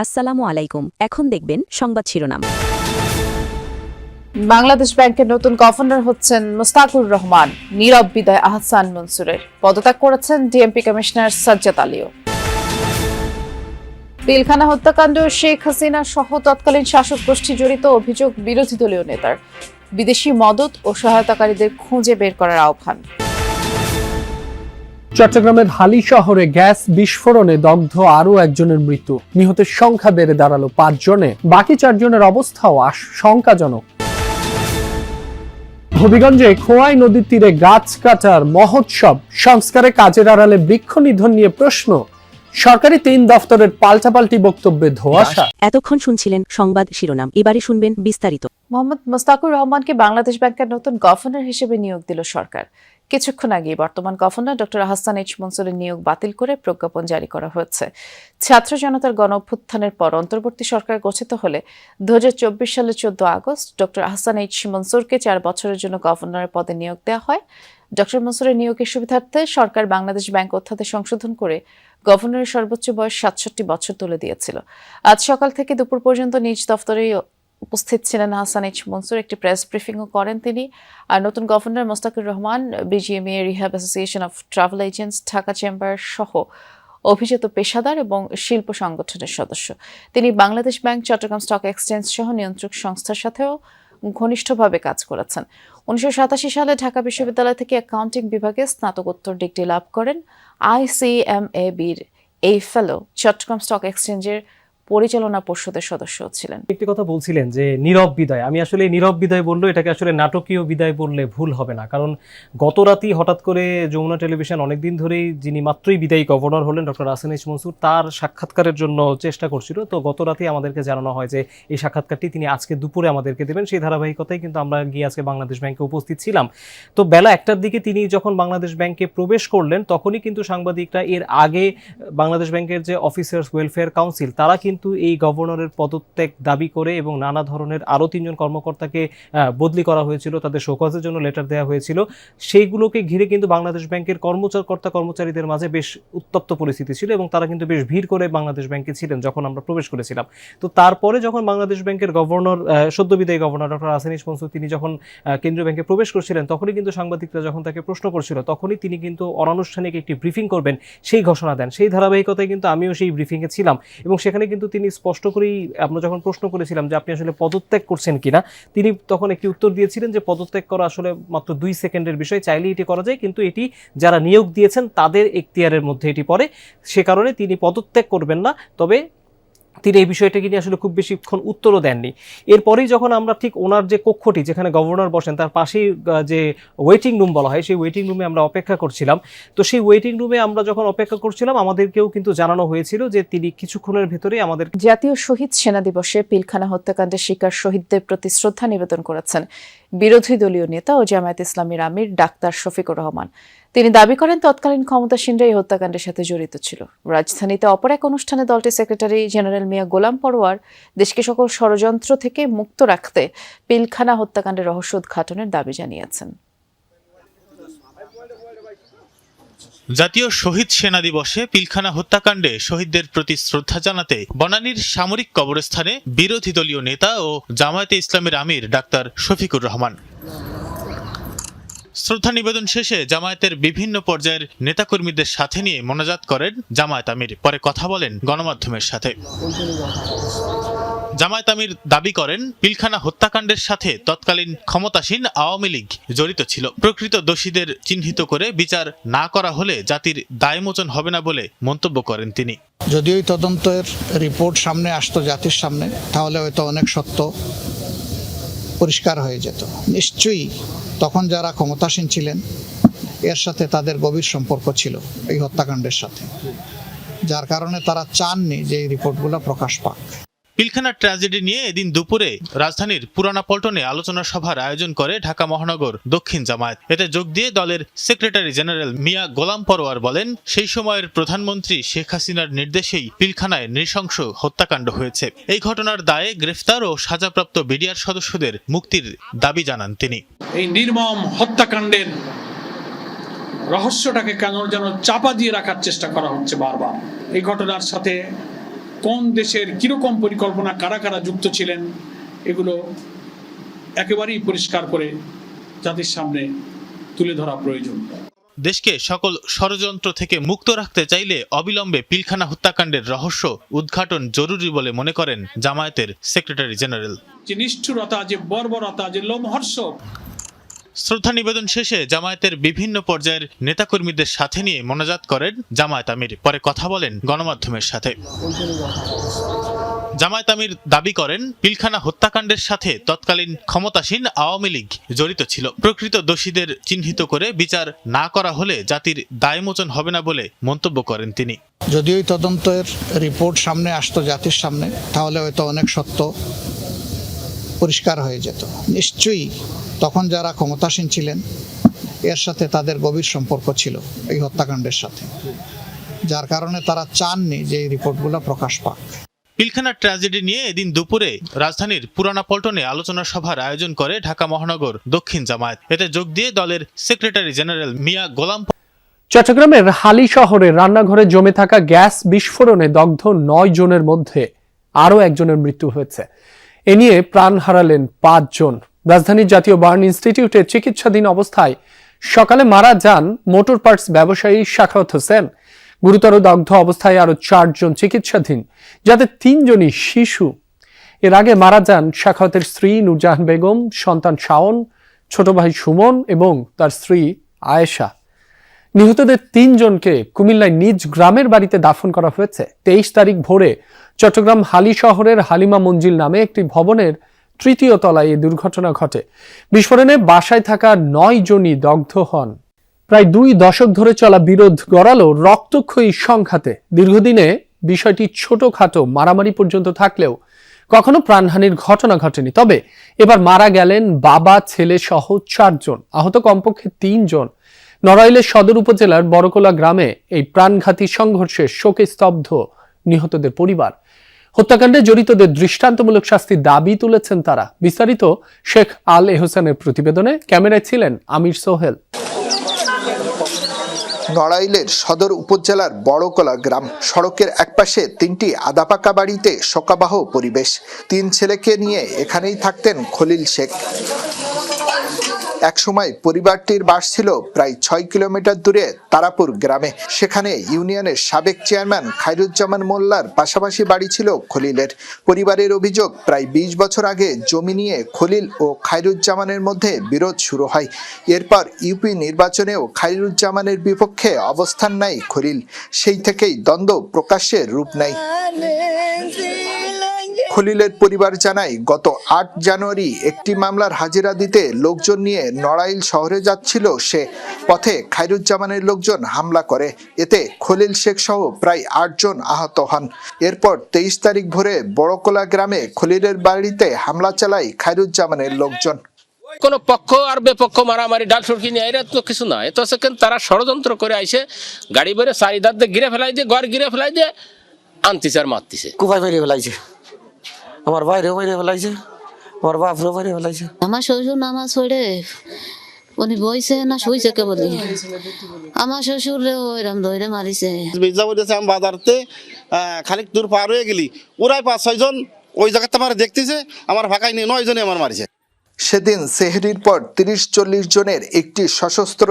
আসসালামু আলাইকুম। এখন দেখবেন সংবাদ শিরোনাম। বাংলাদেশ ব্যাংকের নতুন গভর্নর হচ্ছেন মুস্তাকুর রহমান। নীরব বিদায় আহসান মনসুরের। পদত্যাগ করেছেন ডিএমপি কমিশনার সাজ্জাদ আলীও। পিলখানা হত্যাকাণ্ড শেখ হাসিনা সহ তৎকালীন শাসক গোষ্ঠী জড়িত অভিযোগ বিরোধী দলীয় নেতার। বিদেশি মদত ও সহায়তাকারীদের খুঁজে বের করার আহ্বান। চট্টগ্রামের হালি শহরে গ্যাস বিস্ফোরণে দগ্ধ আরও একজনের মৃত্যু। নিহতের সংখ্যা বেড়ে দাঁড়ালো 5 জনে। বাকি 4 জনের অবস্থাও আশঙ্কাজনক। হবিগঞ্জে খোয়াই নদীর তীরে গাছ কাটার মহোৎসব। সংস্কারে কাজের আড়ালে বৃক্ষ নিধন নিয়ে প্রশ্ন। সরকারি 3 দফতরের পাল্টাপাল্টি বক্তব্যে ধোঁয়াশা। এতক্ষণ শুনছিলেন সংবাদ শিরোনাম, এবারে শুনবেন বিস্তারিত। মোহাম্মদ মুস্তাকুর রহমানকে বাংলাদেশ ব্যাংকের নতুন গভর্নর হিসেবে নিয়োগ দিল সরকার। কিছুক্ষণ আগে বর্তমান গভর্নর ডক্টর আহসান এইচ মনসুরের নিয়োগ বাতিল করে প্রজ্ঞাপন জারি করা হয়েছে। ছাত্র জনতার গণ অভ্যুত্থানের পর অন্তর্বর্তী সরকার গঠিত হলে 2024 সালের 14 আগস্ট ডক্টর আহসান এইচ মনসুরকে 4 বছরের জন্য গভর্নরের পদে নিয়োগ দেওয়া হয়। ডক্টর মনসুরের নিয়োগের সুবিধার্থে সরকার বাংলাদেশ ব্যাংক অধ্যাদেশ সংশোধন করে গভর্নরের সর্বোচ্চ বয়স 67 বছর তুলে দিয়েছিল। আজ সকাল থেকে দুপুর পর্যন্ত নিজ দফতরে উপস্থিত ছিলেন আহসান এইচ মনসুর। একটি প্রেস ব্রিফিংও করেন তিনি। আর নতুন governor Mustakur Rahman BGMEA, REHAB association of travel agents, Dhaka chamber সহ অভিজাত পেশাদার এবং শিল্প সংগঠনের সদস্য। তিনি Bangladesh bank, Chittagong stock exchange সহ নিয়ন্ত্রক সংস্থার সাথেও ঘনিষ্ঠভাবে কাজ করেছেন। 1987 সালে ঢাকা বিশ্ববিদ্যালয় থেকে অ্যাকাউন্টিং বিভাগে স্নাতকোত্তর ডিগ্রি লাভ করেন। ICMAB-র এই ফেলো চট্টগ্রাম স্টক এক্সচেঞ্জের পরিচালনা পর্ষদের সদস্য ছিলেন। একটি কথা বলছিলেন যে নীরব বিদায়। আমি আসলে নীরব বিদায় বললো এটাকে আসলে নাটকীয় বিদায় বললে ভুল হবে না, কারণ গত রাতেই হঠাৎ করে যমুনা টেলিভিশন অনেকদিন ধরেই যিনি মাত্রই বিদায়ী গভর্নর হলেন ডক্টর আহসান এইচ মনসুর, তার সাক্ষাৎকারের জন্য চেষ্টা করছিল। তো গত রাতেই আমাদেরকে জানানো হয় যে এই সাক্ষাৎকারটি তিনি আজকে দুপুরে আমাদেরকে দেবেন। সেই ধারাবাহিকতায় কিন্তু আমরা গিয়ে আজকে বাংলাদেশ ব্যাংকে উপস্থিত ছিলাম। তো বেলা 1টার দিকে তিনি যখন বাংলাদেশ ব্যাংকে প্রবেশ করলেন তখনই কিন্তু সাংবাদিকরা, এর আগে বাংলাদেশ ব্যাংকের যে অফিসার্স ওয়েলফেয়ার কাউন্সিল, তারা কিন্তু এই গভর্নরের পদত্যাগ দাবি করে এবং নানা ধরনের আরও 3 জন কর্মকর্তাকে বদলি করা হয়েছিল, তাদের শোকজের জন্য লেটার দেওয়া হয়েছিল। সেইগুলোকে ঘিরে কিন্তু বাংলাদেশ ব্যাংকের কর্মচারীদের মাঝে বেশ উত্তপ্ত পরিস্থিতি ছিল এবং তারা কিন্তু বেশ ভিড় করে বাংলাদেশ ব্যাংকে ছিলেন যখন আমরা প্রবেশ করেছিলাম। তো তারপরে যখন বাংলাদেশ ব্যাংকের গভর্নর, সদ্য বিদায়ী governor doctor Ahsan H Mansur, তিনি যখন কেন্দ্রীয় ব্যাংকে প্রবেশ করছিলেন তখনই কিন্তু সাংবাদিকরা যখন তাকে প্রশ্ন করছিল তখনই তিনি কিন্তু অনানুষ্ঠানিক একটি ব্রিফিং করবেন সেই ঘোষণা দেন। সেই ধারাবাহিকতায় কিন্তু আমিও সেই ব্রিফিংয়ে ছিলাম এবং সেখানে কিন্তু তিনি স্পষ্ট করেই, আমরা যখন প্রশ্ন করেছিলাম যে আপনি আসলে পদত্যাগ করছেন কিনা, তিনি তখন একটি উত্তর দিয়েছিলেন যে পদত্যাগ করা আসলে মাত্র 2 সেকেন্ডের বিষয়, চাইলেই এটি করা যায়, কিন্তু এটি যারা নিয়োগ দিয়েছেন তাদের এখতিয়ারের মধ্যে এটি পড়ে। সে কারণে তিনি পদত্যাগ করবেন না। তবে তিনি এই বিষয়টাকে নিয়ে আসলে খুব বেশিক্ষণ উত্তরও দেননি। এরপরেই যখন আমরা ঠিক ওনার যে কক্ষটি, যেখানে গভর্নর বসেন, তার পাশেই যে ওয়েটিং রুম বলা হয়, সেই ওয়েটিং রুমে আমরা অপেক্ষা করছিলাম। তো সেই ওয়েটিং রুমে আমরা যখন অপেক্ষা করছিলাম আমাদেরকেও কিন্তু জানানো হয়েছিল যে তিনি কিছুক্ষণের ভেতরেই আমাদের। জাতীয় শহীদ সেনা দিবসে পিলখানা হত্যাকাণ্ডের শিকার শহীদদের প্রতি শ্রদ্ধা নিবেদন করেছেন বিরোধী দলীয় নেতা ও জামায়াতে ইসলামীর আমির ডাক্তার শফিকুর রহমান। তিনি দাবি করেন তৎকালীন ক্ষমতাসীনরা এই হত্যাকাণ্ডের সাথে জড়িত ছিল। রাজধানীতে অপর এক অনুষ্ঠানে দলটির সেক্রেটারি জেনারেল মিয়া গোলাম পরোয়ার দেশকে সকল ষড়যন্ত্র থেকে মুক্ত রাখতে পিলখানা হত্যাকাণ্ডের রহস্য উদ্ঘাটনের দাবি জানিয়েছেন। জাতীয় শহীদ সেনা দিবসে পিলখানা হত্যাকাণ্ডে শহীদদের প্রতি শ্রদ্ধা জানাতে বনানীর সামরিক কবরস্থানে বিরোধী দলীয় নেতা ও জামায়াতে ইসলামের আমির ডাক্তার শফিকুর রহমান। শ্রদ্ধা নিবেদন শেষে জামায়াতের বিভিন্ন পর্যায়ের নেতাকর্মীদের সাথে নিয়ে মোনাজাত করেন জামায়াত আমির। পরে কথা বলেন গণমাধ্যমের সাথে। জামায়াত আমির দাবি করেন পিলখানা হত্যাকাণ্ডের সাথে তৎকালীন ক্ষমতাসীন আওয়ামী লীগ জড়িত ছিল। প্রকৃত দোষীদের চিহ্নিত করে বিচার না করা হলে জাতির দায়মোচন হবে না বলে মন্তব্য করেন তিনি। যদিও এই তদন্তের রিপোর্ট সামনে আসতো জাতির সামনে, তাহলে হয়তো অনেক সত্য পরিষ্কার হয়ে যেত। নিশ্চয়ই তখন যারা ক্ষমতাসীন ছিলেন এর সাথে তাদের গভীর সম্পর্ক ছিল এই হত্যাকাণ্ডের সাথে, যার কারণে তারা চাননি যে এই রিপোর্টগুলো প্রকাশ পাক। পিলখানা ট্র্যাজেডি নিয়ে এদিন দুপুরে রাজধানীর পুরানা পল্টনে আলোচনা সভার আয়োজন করে ঢাকা মহানগর দক্ষিণ জামায়াত। এতে যোগ দিয়ে দলের সেক্রেটারি জেনারেল মিয়া গোলাম পরোয়ার বলেন, সেই সময়ের প্রধানমন্ত্রী শেখ হাসিনার নির্দেশেই পিলখানায় নৃশংস হত্যাকাণ্ড হয়েছে। এই ঘটনার দায়ে গ্রেফতার ও সাজাপ্রাপ্ত বিডিআর সদস্যদের মুক্তির দাবি জানান তিনি। এই নির্মম হত্যাকাণ্ডের রহস্যটাকে কেন যেন চাপা দিয়ে রাখার চেষ্টা করা হচ্ছে বারবার। এই ঘটনার সাথে কোন দেশের কিরকম পরিকল্পনা কারা কারা যুক্ত ছিলেন এগুলো একেবারেই পরিষ্কার করে জাতির সামনে তুলে ধরা প্রয়োজন। দেশকে সকল ষড়যন্ত্র থেকে মুক্ত রাখতে চাইলে অবিলম্বে পিলখানা হত্যাকাণ্ডের রহস্য উদ্ঘাটন জরুরি বলে মনে করেন জামায়াতের সেক্রেটারি জেনারেল। যে নিষ্ঠুরতা, যে বর্বরতা, যে লোমহর্ষক। শ্রদ্ধা নিবেদন শেষে জামায়াতের বিভিন্ন পর্যায়ের নেতাকর্মীদের সাথে নিয়ে মোনাজাত করেন জামায়াত আমির। পরে কথা বলেন গণমাধ্যমের সাথে। জামায়াত আমির দাবি করেন পিলখানা হত্যাকাণ্ডের সাথে তৎকালীন ক্ষমতাসীন আওয়ামী লীগ জড়িত ছিল। প্রকৃত দোষীদের চিহ্নিত করে বিচার না করা হলে জাতির দায়মোচন হবে না বলে মন্তব্য করেন তিনি। যদিও এই তদন্তের রিপোর্ট সামনে আসতো জাতির সামনে, তাহলে হয়তো অনেক সত্য পরিষ্কার হয়ে যেত। নিশ্চয়ই তখন যারা ক্ষমতাসীন ছিলেন এর সাথে তাদের গভীর সম্পর্ক ছিল এই হত্যাকাণ্ডের সাথে, যার কারণে তারা চাননি যে এই রিপোর্টগুলো প্রকাশ পাক। পিলখানা ট্র্যাজেডি নিয়ে এদিন দুপুরে রাজধানীর পুরানা পল্টনে আলোচনা সভার আয়োজন করে ঢাকা মহানগর দক্ষিণ জামায়াত। এতে যোগ দিয়ে দলের সেক্রেটারি জেনারেল মিয়া গোলাম। চট্টগ্রামের হালি শহরে রান্নাঘরে জমে থাকা গ্যাস বিস্ফোরণে দগ্ধ 9 জনের মধ্যে আরও একজনের মৃত্যু হয়েছে। এ নিয়ে প্রাণ হারালেন 5 জন। রাজধানীর জাতীয় বার্ন ইনস্টিটিউটে চিকিৎসাধীন অবস্থায় সকালে মারা যান মোটর পার্টস ব্যবসায়ী শাখাওয়াত হোসেন। গুরুতর দগ্ধ অবস্থায় আরো 4 জন চিকিৎসাধীন, যাতে 3 জনই শিশু। এর আগে মারা যান শাখাওয়াতের স্ত্রী নূরজাহান বেগম, সন্তান শাওন, ছোট ভাই সুমন এবং তার স্ত্রী আয়েশা। নিহতদের 3 জনকে কুমিল্লায় নিজ গ্রামের বাড়িতে দাফন করা হয়েছে। 23 তারিখ ভোরে চট্টগ্রাম হালি শহরের হালিমা মঞ্জিল নামে একটি ভবনের 3য় তলায় এই দুর্ঘটনা ঘটে। বিস্ফোরণে বাসায় থাকা 9 জনই দগ্ধ হন। প্রায় 2 দশক ধরে চলা বিরোধ গড়ালো রক্তক্ষয়ী সংঘাতে। দীর্ঘদিনে বিষয়টি ছোটখাটো মারামারি পর্যন্ত থাকলেও কখনো প্রাণহানির ঘটনা ঘটেনি। তবে এবার মারা গেলেন বাবা, ছেলে সহ 4 জন, আহত কমপক্ষে 3 জন। নড়াইলের সদর উপজেলার বড়কোলা গ্রামে এই প্রাণঘাতী সংঘর্ষে শোকে স্তব্ধ নিহতদের পরিবার। হত্যাকাণ্ডে জড়িতদের দৃষ্টান্তমূলক শাস্তির দাবি তুলেছেন তারা। বিস্তারিত শেখ আল এহসানের প্রতিবেদনে। ক্যামেরায় ছিলেন আমির সোহেল। নড়াইলের সদর উপজেলার বড়কোলা গ্রাম। সড়কের একপাশে 3টি আদাপাকা বাড়িতে শোকাবহ পরিবেশ। 3 ছেলেকে নিয়ে এখানেই থাকতেন খলিল শেখ। একসময় পরিবারটির বাস ছিল প্রায় 6 কিলোমিটার দূরে তারাপুর গ্রামে। সেখানে ইউনিয়নের সাবেক চেয়ারম্যান খায়রুজ্জামান মোল্লার পাশাপাশি বাড়ি ছিল খলিলের। পরিবারের অভিযোগ, প্রায় 20 বছর আগে জমি নিয়ে খলিল ও খায়রুজ্জামানের মধ্যে বিরোধ শুরু হয়। এরপর ইউপি নির্বাচনেও খায়রুজ্জামানের বিপক্ষে অবস্থান নেয় খলিল। সেই থেকেই দ্বন্দ্ব প্রকাশ্যে রূপ নেয়। খলিলের পরিবার জানায়, গত 8 জানুয়ারি একটি মামলার হাজিরা দিতে লোকজন নিয়ে নড়াইল শহরে যাচ্ছিল সে। পথে খায়রুজ্জামানের লোকজন হামলা করে। এতে খলিল শেখ সহ প্রায় 8 জন আহত হন। এরপর 23 তারিখ ভোরে বড়কোলা গ্রামে খলিলের বাড়িতে হামলা চালায় খায়রুজ্জামানের লোকজন। কোন পক্ষ আর বিপক্ষ মারামারি ডাল সরকি নিয়ে এরা তো কিছু না। এত সেকেন্ড তারা ষড়যন্ত্র করে আইসে গাড়ি বেড়ে চারিদার দিয়ে ঘিরে ফেলাই দিয়ে, ঘর ঘিরে ফেলাই দিয়ে আনতিছে আর মারতিছে। কুপাই মেরে ফেলাইছে, আমার বাইরেও মেরে ফেলাইছে, আমার বাপরেও মেরে ফেলাইছে। আমার শ্বশুর নামাজ পড়ে উনি বইছে না শুইছে কে বলি, আমার শ্বশুর ওইরকম ধরে মারিছে। আমি বাজারতে খানিক দূর পার হয়ে গেলি, ওরাই 5-6 জন ওই জায়গাতে আমার দেখতেছে, আমার ফাঁকায় নিয়ে 9 জনে আমার মারিছে। সেদিন সেহরির পর 30-40 জনের একটি সশস্ত্র